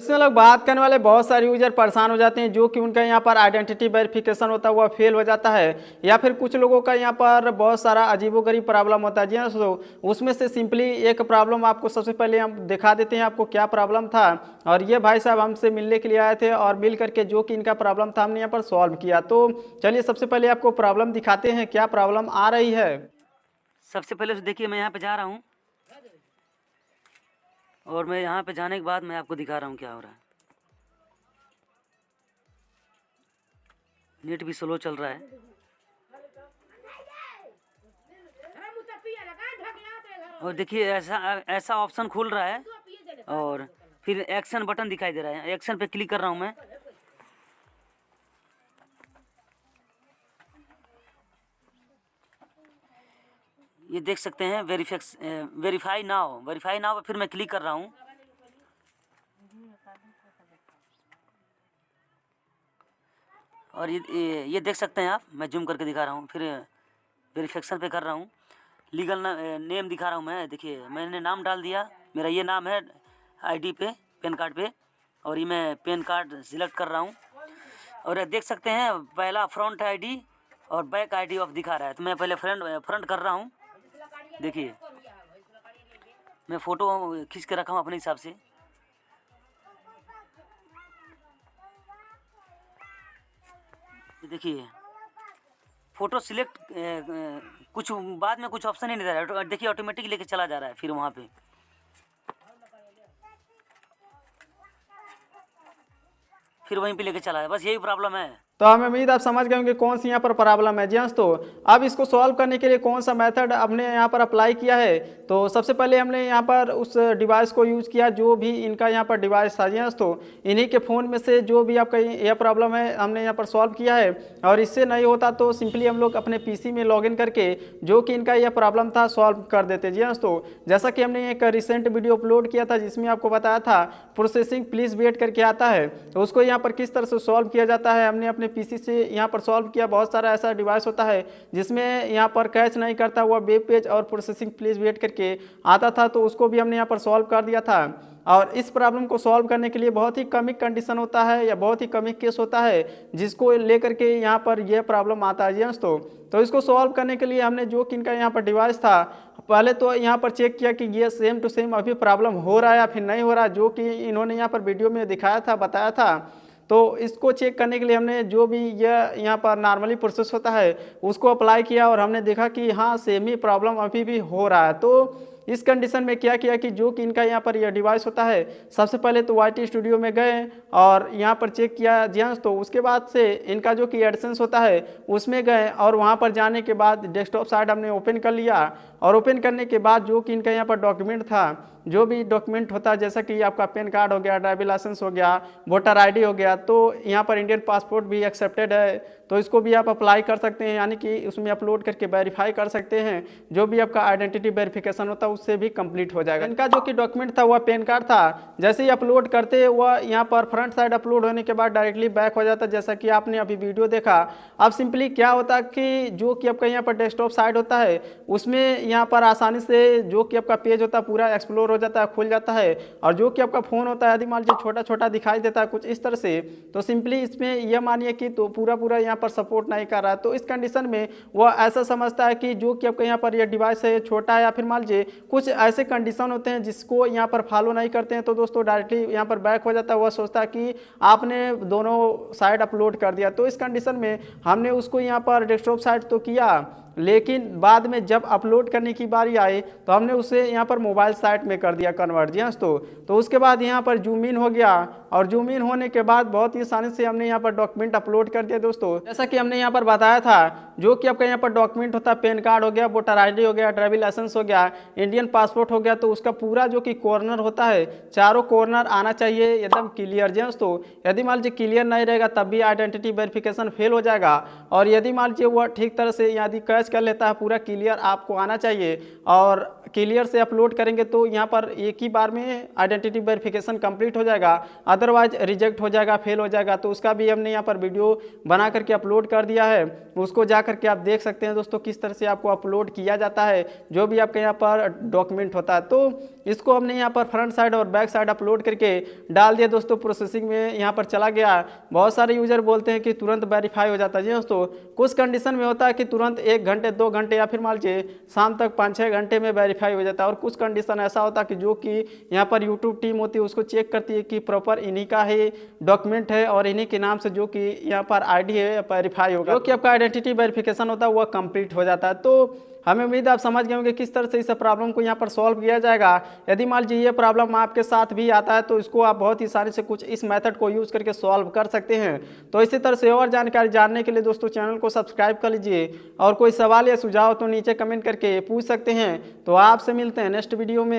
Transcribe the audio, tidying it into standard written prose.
इसमें लोग बात करने वाले बहुत सारे यूजर परेशान हो जाते हैं, जो कि उनका यहाँ पर आइडेंटिटी वेरिफिकेशन होता है वह फेल हो जाता है, या फिर कुछ लोगों का यहाँ पर बहुत सारा अजीबोगरीब प्रॉब्लम होता है। जी हाँ दोस्तों, उसमें से सिंपली एक प्रॉब्लम आपको सबसे पहले हम दिखा देते हैं आपको क्या प्रॉब्लम था। और ये भाई साहब हमसे मिलने के लिए आए थे और मिल करके जो कि इनका प्रॉब्लम था हमने यहाँ पर सॉल्व किया। तो चलिए सबसे पहले आपको प्रॉब्लम दिखाते हैं क्या प्रॉब्लम आ रही है। सबसे पहले तो देखिए मैं यहाँ पे जा रहा हूँ और मैं यहाँ पे जाने के बाद मैं आपको दिखा रहा हूँ क्या हो रहा है। नेट भी स्लो चल रहा है। और देखिए ऐसा ऑप्शन खुल रहा है और फिर एक्शन बटन दिखाई दे रहा है। एक्शन पे क्लिक कर रहा हूँ मैं। ये देख सकते हैं वेरीफाई नाउ पे फिर मैं क्लिक कर रहा हूँ। और ये देख सकते हैं आप, मैं जूम करके दिखा रहा हूँ। फिर वेरिफिकेशन पे कर रहा हूँ। लीगल नेम दिखा रहा हूँ मैं। देखिए मैंने नाम डाल दिया, मेरा ये नाम है आईडी पे, पैन कार्ड पे, और ये मैं पैन कार्ड सिलेक्ट कर रहा हूँ। और देख सकते हैं पहला फ्रंट आईडी और बैक आईडी ऑफ दिखा रहा है, तो मैं पहले फ्रंट कर रहा हूँ। देखिए मैं फ़ोटो खींच के रखा हूँ अपने हिसाब से। देखिए फ़ोटो सिलेक्ट कुछ बाद में कुछ ऑप्शन ही नहीं दे रहा है। देखिए ऑटोमेटिक लेके चला जा रहा है फिर वहाँ पे। फिर वहीं पे लेके चला है। बस यही प्रॉब्लम है। तो हमें उम्मीद आप समझ गए होंगे कौन सी यहाँ पर प्रॉब्लम है। जी हाँ, तो अब इसको सॉल्व करने के लिए कौन सा मेथड हमने यहाँ पर अप्लाई किया है। तो सबसे पहले हमने यहाँ पर उस डिवाइस को यूज़ किया जो भी इनका यहाँ पर डिवाइस था। जी हाँ, तो इन्हीं के फ़ोन में से जो भी आपका यह प्रॉब्लम है हमने यहाँ पर सॉल्व किया है। और इससे नहीं होता तो सिंपली हम लोग अपने PC में लॉगिन करके जो कि इनका यह प्रॉब्लम था सॉल्व कर देते। जी हाँ, तो जैसा कि हमने एक रिसेंट वीडियो अपलोड किया था जिसमें आपको बताया था प्रोसेसिंग प्लीज़ वेट करके आता है, तो उसको यहाँ पर किस तरह से सॉल्व किया जाता है हमने अपने PC से यहाँ पर सॉल्व किया। बहुत सारा ऐसा डिवाइस होता है जिसमें यहाँ पर कैच नहीं करता हुआ वेब पेज और प्रोसेसिंग प्लीज वेट करके आता था, तो उसको भी हमने यहाँ पर सॉल्व कर दिया था। और इस प्रॉब्लम को सॉल्व करने के लिए बहुत ही कम ही कंडीशन होता है या बहुत ही कम ही केस होता है जिसको लेकर के यहाँ पर यह प्रॉब्लम आता है। जी दोस्तों, तो इसको सॉल्व करने के लिए हमने जो कि इनका यहाँ पर डिवाइस था पहले तो यहाँ पर चेक किया कि ये सेम टू सेम अभी प्रॉब्लम हो रहा है या फिर नहीं हो रहा, जो कि इन्होंने यहाँ पर वीडियो में दिखाया था, बताया था। तो इसको चेक करने के लिए हमने जो भी यह यहाँ पर नॉर्मली प्रोसेस होता है उसको अप्लाई किया और हमने देखा कि हाँ सेम ही प्रॉब्लम अभी भी हो रहा है। तो इस कंडीशन में क्या किया कि जो कि इनका यहाँ पर यह डिवाइस होता है सबसे पहले तो YT स्टूडियो में गए और यहाँ पर चेक किया। जी हाँ, तो उसके बाद से इनका जो कि एडसेंस होता है उसमें गए और वहाँ पर जाने के बाद डेस्कटॉप साइट हमने ओपन कर लिया। और ओपन करने के बाद जो कि इनका यहाँ पर डॉक्यूमेंट था, जो भी डॉक्यूमेंट होता है जैसा कि आपका पैन कार्ड हो गया, ड्राइविंग लाइसेंस हो गया, वोटर ID हो गया, तो यहाँ पर इंडियन पासपोर्ट भी एक्सेप्टेड है, तो इसको भी आप अप्लाई कर सकते हैं, यानी कि उसमें अपलोड करके वेरीफाई कर सकते हैं। जो भी आपका आइडेंटिटी वेरिफिकेशन होता है उससे भी कंप्लीट हो जाएगा। इनका जो कि डॉक्यूमेंट था वह पैन कार्ड था, जैसे ही अपलोड करते वह यहाँ पर फ्रंट साइड अपलोड होने के बाद डायरेक्टली बैक हो जाता है, जैसा कि आपने अभी वीडियो देखा। अब सिंपली क्या होता है कि जो कि आपका यहाँ पर डेस्कटॉप साइड होता है उसमें यहाँ पर आसानी से जो कि आपका पेज होता है पूरा एक्सप्लोर हो जाता है, खुल जाता है। और जो कि आपका फ़ोन होता है यदि मान लीजिए छोटा छोटा दिखाई देता है कुछ इस तरह से, तो सिंपली इसमें यह मानिए कि तो पूरा यहाँ पर सपोर्ट नहीं कर रहा है। तो इस कंडीशन में वह ऐसा समझता है कि जो कि आपका यहाँ पर यह डिवाइस है छोटा है, या फिर मान लीजिए कुछ ऐसे कंडीशन होते हैं जिसको यहाँ पर फॉलो नहीं करते हैं, तो दोस्तों डायरेक्टली यहाँ पर बैक हो जाता है। वह सोचता है कि आपने दोनों साइड अपलोड कर दिया। तो इस कंडीशन में हमने उसको यहाँ पर डेस्कटॉप साइड तो किया, लेकिन बाद में जब अपलोड करने की बारी आई तो हमने उसे यहाँ पर मोबाइल साइट में कर दिया कन्वर्ट। जी तो उसके बाद यहाँ पर जूम इन हो गया और जूम इन होने के बाद बहुत ही आसानी से हमने यहाँ पर डॉक्यूमेंट अपलोड कर दिया। दोस्तों जैसा कि हमने यहाँ पर बताया था, जो कि आपका यहाँ पर डॉक्यूमेंट होता है पैन कार्ड हो गया, वोटर ID हो गया, ड्राइविंग लाइसेंस हो गया, इंडियन पासपोर्ट हो गया, तो उसका पूरा जो कि कॉर्नर होता है चारों कॉर्नर आना चाहिए एकदम क्लियर। जी तो यदि मान लीजिए क्लियर नहीं रहेगा तब भी आइडेंटिटी वेरिफिकेशन फेल हो जाएगा। और यदि मान लीजिए वह ठीक तरह से यदि कैच कर लेता है पूरा क्लियर आपको आना चाहिए और क्लियर से अपलोड करेंगे तो यहाँ पर एक ही बार में आइडेंटिटी वेरिफिकेशन कंप्लीट हो जाएगा। अदरवाइज रिजेक्ट हो जाएगा, फेल हो जाएगा। तो उसका भी हमने यहाँ पर वीडियो बना करके अपलोड कर दिया है, उसको जा करके आप देख सकते हैं दोस्तों किस तरह से आपको अपलोड किया जाता है जो भी आपके यहाँ पर डॉक्यूमेंट होता है। तो इसको हमने यहाँ पर फ्रंट साइड और बैक साइड अपलोड करके डाल दिया दोस्तों, प्रोसेसिंग में यहाँ पर चला गया। बहुत सारे यूजर बोलते हैं कि तुरंत वेरीफाई हो जाता है। जी दोस्तों, कुछ कंडीशन में होता है कि तुरंत 1 घंटे 2 घंटे या फिर मान लीजिए शाम तक 5-6 घंटे में वेरीफाई हो जाता है, और कुछ कंडीशन ऐसा होता है कि जो कि यहाँ पर यूट्यूब टीम होती है उसको चेक करती है कि प्रॉपर इन्हीं का ही डॉक्यूमेंट है और इन्हीं के नाम से जो कि यहाँ पर आईडी है वेरीफाई होगा, जो कि आपका आइडेंटिटी वेरिफिकेशन होता है वह कंप्लीट हो जाता है। तो हमें उम्मीद है आप समझ गए होंगे किस तरह से इस प्रॉब्लम को यहाँ पर सॉल्व किया जाएगा। यदि मान लीजिए ये प्रॉब्लम आपके साथ भी आता है तो इसको आप बहुत ही आसानी से कुछ इस मेथड को यूज करके सॉल्व कर सकते हैं। तो इसी तरह से और जानकारी जानने के लिए दोस्तों चैनल को सब्सक्राइब कर लीजिए, और कोई सवाल या सुझाव तो नीचे कमेंट करके पूछ सकते हैं। तो आपसे मिलते हैं नेक्स्ट वीडियो में।